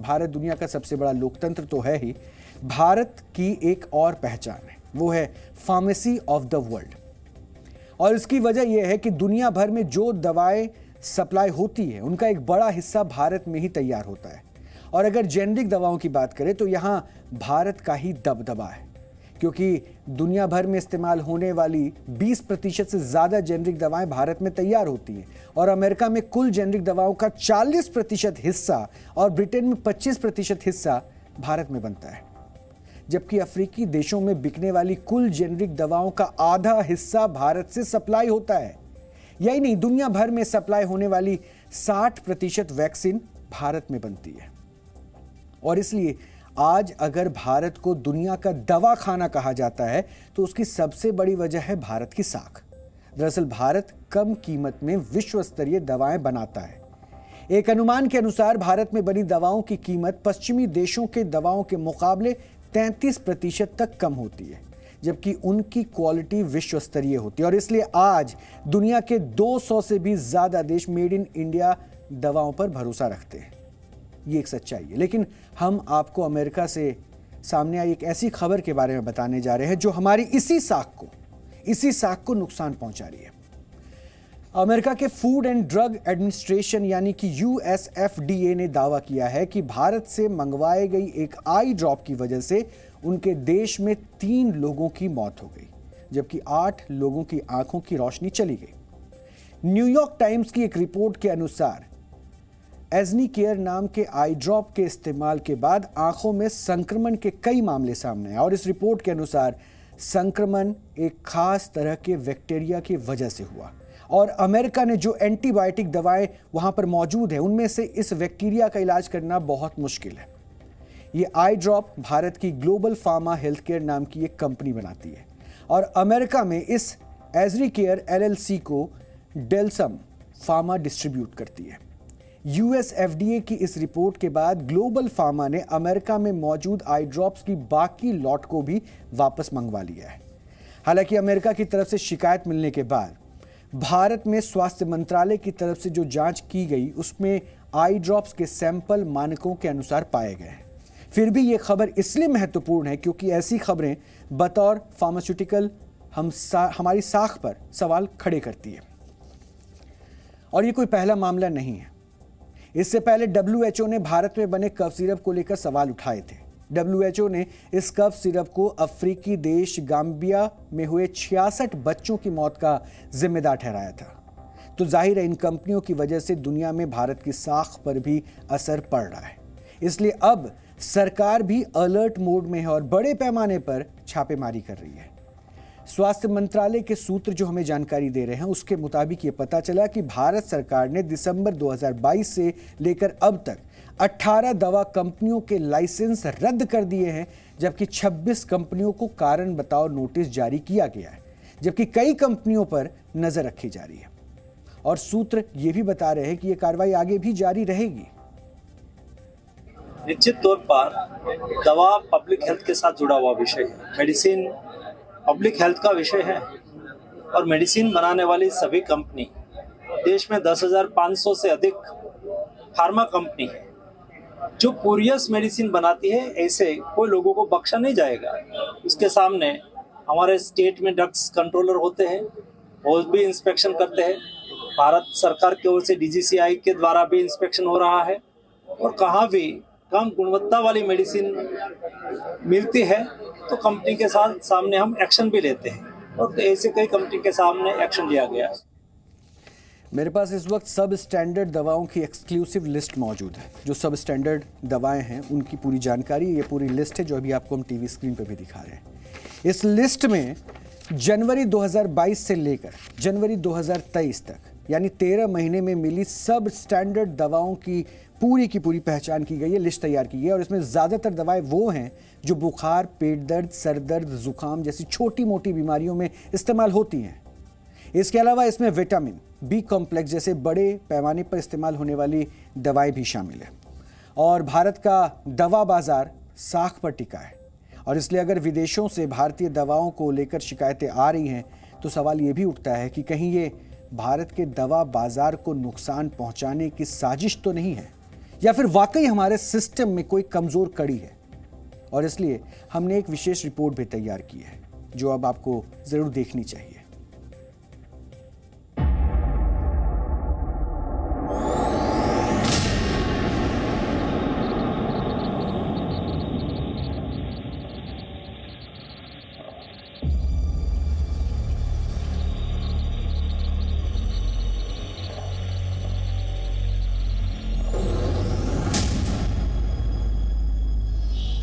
भारत दुनिया का सबसे बड़ा लोकतंत्र तो है ही, भारत की एक और पहचान है, वो है फार्मेसी ऑफ द वर्ल्ड। और इसकी वजह यह है कि दुनिया भर में जो दवाएं सप्लाई होती है उनका एक बड़ा हिस्सा भारत में ही तैयार होता है। और अगर जेनरिक दवाओं की बात करें तो यहां भारत का ही दबदबा है, क्योंकि दुनिया भर में इस्तेमाल होने वाली 20% से ज्यादा जेनरिक दवाएं भारत में तैयार होती हैं और अमेरिका में कुल जेनरिक दवाओं का 40% हिस्सा और ब्रिटेन में 25% हिस्सा भारत में बनता है। जबकि अफ्रीकी देशों में बिकने वाली कुल जेनरिक दवाओं का आधा हिस्सा भारत से सप्लाई होता है। यही नहीं, दुनिया भर में सप्लाई होने वाली 60% वैक्सीन भारत में बनती है। और इसलिए आज अगर भारत को दुनिया का दवा खाना कहा जाता है तो उसकी सबसे बड़ी वजह है भारत की साख। दरअसल भारत कम कीमत में विश्व स्तरीय दवाएं बनाता है। एक अनुमान के अनुसार भारत में बनी दवाओं की कीमत पश्चिमी देशों के दवाओं के मुकाबले 33% तक कम होती है, जबकि उनकी क्वालिटी विश्व स्तरीय होती है। और इसलिए आज दुनिया के 200 से भी ज्यादा देश मेड इन इंडिया दवाओं पर भरोसा रखते हैं। ये एक सच्चाई है। लेकिन हम आपको अमेरिका से सामने आई एक ऐसी खबर के बारे में बताने जा रहे हैं जो हमारी इसी साख को नुकसान पहुंचा रही है। अमेरिका के फूड एंड ड्रग एडमिनिस्ट्रेशन यानी कि USFDA ने दावा किया है कि भारत से मंगवाई गई एक आई ड्रॉप की वजह से उनके देश में 3 लोगों की मौत हो गई, जबकि 8 लोगों की आंखों की रोशनी चली गई। न्यूयॉर्क टाइम्स की एक रिपोर्ट के अनुसार एजनी केयर नाम के आई ड्रॉप के इस्तेमाल के बाद आंखों में संक्रमण के कई मामले सामने आए और इस रिपोर्ट के अनुसार संक्रमण एक खास तरह के बैक्टीरिया की वजह से हुआ और अमेरिका ने जो एंटीबायोटिक दवाएं वहां पर मौजूद है उनमें से इस बैक्टीरिया का इलाज करना बहुत मुश्किल है। ये आई ड्रॉप भारत की ग्लोबल फार्मा हेल्थ केयर नाम की एक कंपनी बनाती है और अमेरिका में इस एजरी केयर LLC को डेल्सम फार्मा डिस्ट्रीब्यूट करती है। USFDA की इस रिपोर्ट के बाद ग्लोबल फार्मा ने अमेरिका में मौजूद आई ड्रॉप्स की बाकी लॉट को भी वापस मंगवा लिया है। हालांकि अमेरिका की तरफ से शिकायत मिलने के बाद भारत में स्वास्थ्य मंत्रालय की तरफ से जो जांच की गई उसमें आई ड्रॉप्स के सैंपल मानकों के अनुसार पाए गए। फिर भी ये खबर इसलिए महत्वपूर्ण है क्योंकि ऐसी खबरें बतौर फार्मास्यूटिकल हमारी साख पर सवाल खड़े करती है। और ये कोई पहला मामला नहीं है। इससे पहले WHO ने भारत में बने कफ सिरप को लेकर सवाल उठाए थे। WHO ने इस कफ सिरप को अफ्रीकी देश गाम्बिया में हुए 66 बच्चों की मौत का जिम्मेदार ठहराया था। तो जाहिर है इन कंपनियों की वजह से दुनिया में भारत की साख पर भी असर पड़ रहा है। इसलिए अब सरकार भी अलर्ट मोड में है और बड़े पैमाने पर छापेमारी कर रही है। स्वास्थ्य मंत्रालय के सूत्र जो हमें जानकारी दे रहे हैं उसके मुताबिक ये पता चला कि भारत सरकार ने दिसंबर 2022 से लेकर अब तक 18 दवा कंपनियों के लाइसेंस रद्द कर दिए हैं, जबकि 26 कंपनियों को कारण बताओ नोटिस जारी किया गया है, जबकि कई कंपनियों पर नजर रखी जा रही है। और सूत्र ये भी बता रहे हैं कि यह कार्रवाई आगे भी जारी रहेगी। निश्चित तौर पर दवा पब्लिक हेल्थ के साथ जुड़ा हुआ विषय है। मेडिसिन पब्लिक हेल्थ का विषय है और मेडिसिन बनाने वाली सभी कंपनी, देश में 10,500 से अधिक फार्मा कंपनी है जो कुरियस मेडिसिन बनाती है। ऐसे कोई लोगों को बख्शा नहीं जाएगा। इसके सामने हमारे स्टेट में ड्रग्स कंट्रोलर होते हैं, वो भी इंस्पेक्शन करते हैं। भारत सरकार की ओर से DGCI के द्वारा भी इंस्पेक्शन हो रहा है और कहाँ भी कम गुणवत्ता वाली मेडिसिन मिलती है तो कंपनी के साथ सामने हम एक्शन भी लेते हैं और ऐसे कई कंपनी के सामने एक्शन लिया गया है। मेरे पास इस वक्त सब स्टैंडर्ड दवाओं की एक्सक्लूसिव लिस्ट मौजूद है। जो सब स्टैंडर्ड दवाएं हैं उनकी पूरी जानकारी, ये पूरी लिस्ट है जो अभी आपको हम टीवी स्क्रीन पे भी दिखा रहे हैं। इस लिस्ट में जनवरी 2022 से लेकर जनवरी 2023 तक यानी 13 महीने में मिली सब स्टैंडर्ड दवाओं की पूरी पहचान की गई है, लिस्ट तैयार की गई है। और इसमें ज़्यादातर दवाएं वो हैं जो बुखार, पेट दर्द, सर दर्द, जुकाम जैसी छोटी मोटी बीमारियों में इस्तेमाल होती हैं। इसके अलावा इसमें विटामिन B कॉम्प्लेक्स जैसे बड़े पैमाने पर इस्तेमाल होने वाली दवाएं भी शामिल है। और भारत का दवा बाजार साख पर टिका है और इसलिए अगर विदेशों से भारतीय दवाओं को लेकर शिकायतें आ रही हैं तो सवाल ये भी उठता है कि कहीं ये भारत के दवा बाजार को नुकसान पहुंचाने की साजिश तो नहीं है, या फिर वाकई हमारे सिस्टम में कोई कमजोर कड़ी है। और इसलिए हमने एक विशेष रिपोर्ट भी तैयार की है जो अब आपको जरूर देखनी चाहिए।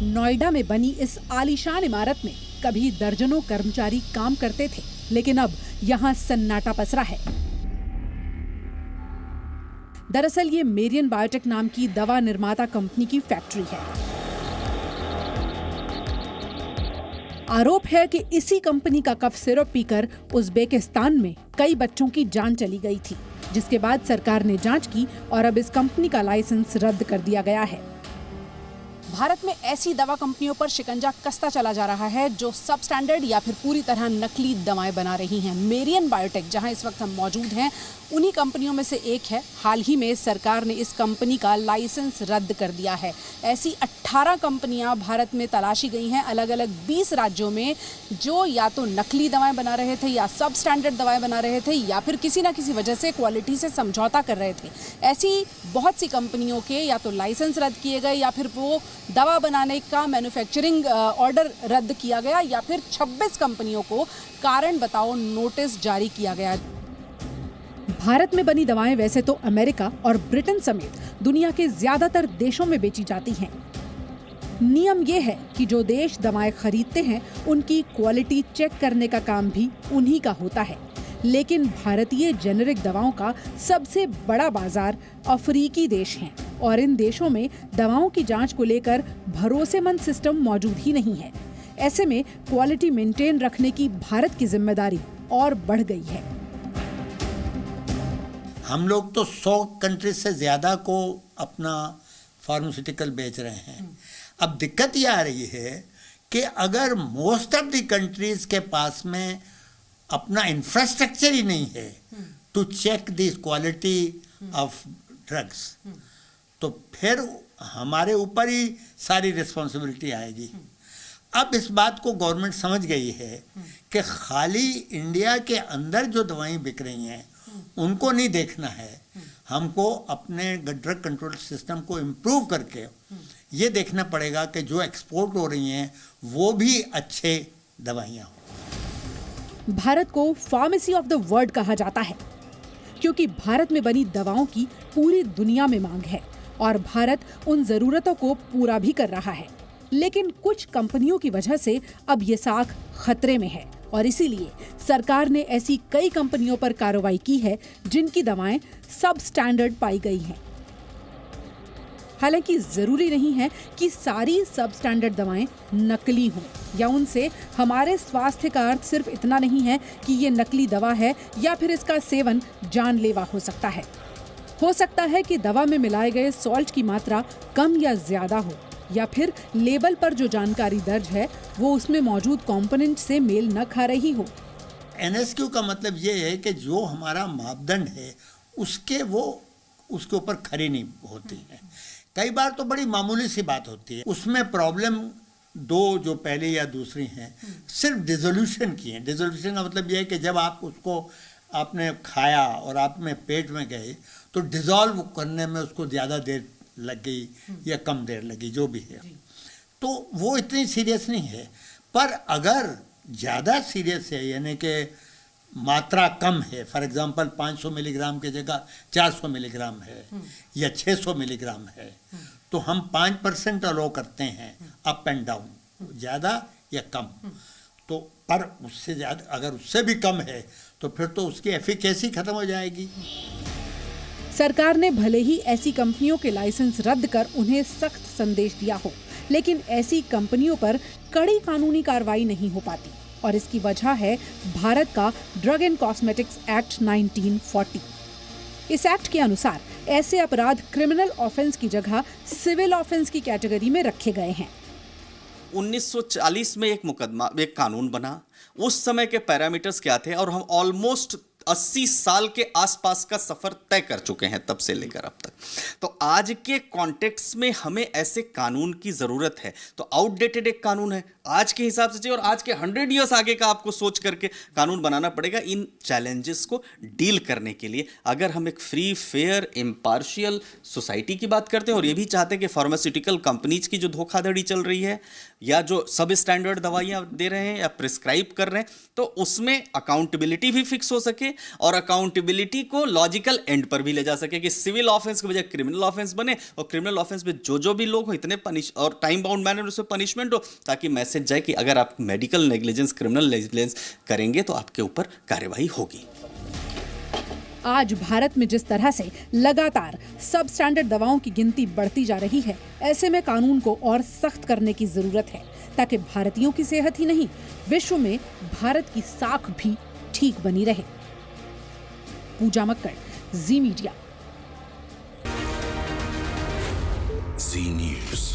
नोएडा में बनी इस आलीशान इमारत में कभी दर्जनों कर्मचारी काम करते थे, लेकिन अब यहां सन्नाटा पसरा है। दरअसल ये मेरियन बायोटेक नाम की दवा निर्माता कंपनी की फैक्ट्री है। आरोप है कि इसी कंपनी का कफ सिरप पीकर उज्बेकिस्तान में कई बच्चों की जान चली गई थी, जिसके बाद सरकार ने जांच की और अब इस कंपनी का लाइसेंस रद्द कर दिया गया है। भारत में ऐसी दवा कंपनियों पर शिकंजा कसता चला जा रहा है जो सब स्टैंडर्ड या फिर पूरी तरह नकली दवाएं बना रही हैं। मेरियन बायोटेक, जहां इस वक्त हम मौजूद हैं, उन्हीं कंपनियों में से एक है। हाल ही में सरकार ने इस कंपनी का लाइसेंस रद्द कर दिया है। ऐसी 18 कंपनियां भारत में तलाशी गई हैं, अलग अलग 20 राज्यों में, जो या तो नकली दवाएं बना रहे थे या सब स्टैंडर्ड दवाएं बना रहे थे या फिर किसी ना किसी वजह से क्वालिटी से समझौता कर रहे थे। ऐसी बहुत सी कंपनियों के या तो लाइसेंस रद्द किए गए या फिर वो दवा बनाने का मैन्युफैक्चरिंग ऑर्डर रद्द किया गया या फिर 26 कंपनियों को कारण बताओ नोटिस जारी किया गया। भारत में बनी दवाएं वैसे तो अमेरिका और ब्रिटेन समेत दुनिया के ज्यादातर देशों में बेची जाती हैं। नियम यह है कि जो देश दवाएं खरीदते हैं उनकी क्वालिटी चेक करने का काम भी उन्हीं का होता है। लेकिन भारतीय जेनेरिक दवाओं का सबसे बड़ा बाजार अफ्रीकी देश हैं और इन देशों में दवाओं की जांच को लेकर भरोसेमंद सिस्टम मौजूद ही नहीं है। ऐसे में क्वालिटी मेंटेन रखने की भारत की जिम्मेदारी और बढ़ गई है। हम लोग तो 100 कंट्रीज से ज़्यादा को अपना फार्मास्यूटिकल बेच रहे हैं। अब दिक्कत ये आ रही है कि अगर मोस्ट ऑफ द कंट्रीज के पास में अपना इंफ्रास्ट्रक्चर ही नहीं है to check this quality of drugs, तो फिर हमारे ऊपर ही सारी रिस्पॉन्सिबिलिटी आएगी। अब इस बात को गवर्नमेंट समझ गई है कि खाली इंडिया के अंदर जो दवाएं बिक रही हैं उनको नहीं देखना है, हमको अपने ड्रग कंट्रोल सिस्टम को इम्प्रूव करके ये देखना पड़ेगा कि जो एक्सपोर्ट हो रही हैं वो भी अच्छे दवाइयाँ हों। भारत को फार्मेसी ऑफ द वर्ल्ड कहा जाता है क्योंकि भारत में बनी दवाओं की पूरी दुनिया में मांग है और भारत उन जरूरतों को पूरा भी कर रहा है। लेकिन कुछ कंपनियों की वजह से अब ये साख खतरे में है और इसीलिए सरकार ने ऐसी कई कंपनियों पर कार्रवाई की है जिनकी दवाएं सब स्टैंडर्ड पाई गई हैं। हालांकि जरूरी नहीं है कि सारी सब स्टैंडर्ड दवाएं नकली हों या उनसे हमारे स्वास्थ्य का अर्थ सिर्फ इतना नहीं है कि ये नकली दवा है या फिर इसका सेवन जानलेवा हो सकता है। हो सकता है कि दवा में मिलाए गए सॉल्ट की मात्रा कम या ज्यादा हो या फिर लेबल पर जो जानकारी दर्ज है वो उसमें मौजूद कंपोनेंट से मेल न खा रही हो। NSQ का मतलब ये है कि जो हमारा मापदंड है उसके ऊपर खरी नहीं होती है। कई बार तो बड़ी मामूली सी बात होती है, उसमें प्रॉब्लम दो जो पहले या दूसरी हैं सिर्फ डिसोल्यूशन की है। डिसोल्यूशन का मतलब यह है कि जब आप उसको आपने खाया और आप में पेट में गए तो डिज़ोल्व करने में उसको ज़्यादा देर लग गई या कम देर लगी, जो भी है, तो वो इतनी सीरियस नहीं है। पर अगर ज़्यादा सीरियस है यानी कि मात्रा कम है, फॉर एग्जांपल 500 मिलीग्राम की जगह 400 मिलीग्राम है या 600 मिलीग्राम है, तो हम 5% अलो करते हैं अप एंड डाउन, ज़्यादा या कम। तो पर उससे ज़्यादा अगर उससे भी कम है तो फिर तो उसकी एफिकेसी खत्म हो जाएगी। सरकार ने भले ही ऐसी कंपनियों के लाइसेंस रद्द कर उन्हें सख्त संदेश दिया हो, लेकिन ऐसी कंपनियों पर कड़ी कानूनी कार्रवाई नहीं हो पाती और इसकी वजह है भारत का ड्रग एंड कॉस्मेटिक्स एक्ट 1940। इस एक्ट के अनुसार ऐसे अपराध क्रिमिनल ऑफेंस की जगह सिविल ऑफेंस की कैटेगरी में रखे गए हैं। 1940 में एक कानून बना, उस समय के पैरामीटर्स क्या थे और हम ऑलमोस्ट 80 साल के आसपास का सफर तय कर चुके हैं तब से लेकर अब तक। तो आज के कॉन्टेक्स्ट में हमें ऐसे कानून की जरूरत है। तो आउटडेटेड एक कानून है, आज के हिसाब से चाहिए, और आज के 100 ईयर्स आगे का आपको सोच करके कानून बनाना पड़ेगा इन चैलेंजेस को डील करने के लिए। अगर हम एक फ्री, फेयर, इम्पार्शियल सोसाइटी की बात करते हैं और ये भी चाहते हैं कि फार्मास्यूटिकल कंपनीज की जो धोखाधड़ी चल रही है या जो सब स्टैंडर्ड दवाइयां दे रहे हैं या प्रिस्क्राइब कर रहे हैं, तो उसमें अकाउंटेबिलिटी भी फिक्स हो सके और अकाउंटेबिलिटी को लॉजिकल एंड पर भी ले जा सके कि सिविल ऑफेंस की बजाय क्रिमिनल ऑफेंस बने और क्रिमिनल ऑफेंस में जो भी लोग हो इतने पनिश और टाइम बाउंड मैनर उसमें पनिशमेंट हो, ताकि मैसेज जाए कि अगर आप मेडिकल नेग्लिजेंस, क्रिमिनल नेग्लिजेंस करेंगे तो आपके ऊपर कार्यवाही होगी। आज भारत में जिस तरह से लगातार सब स्टैंडर्ड दवाओं की गिनती बढ़ती जा रही है, ऐसे में कानून को और सख्त करने की जरूरत है ताकि भारतीयों की सेहत ही नहीं, विश्व में भारत की साख भी ठीक बनी रहे। पूजा मक्कड़, जी मीडिया। जी न्यूज़।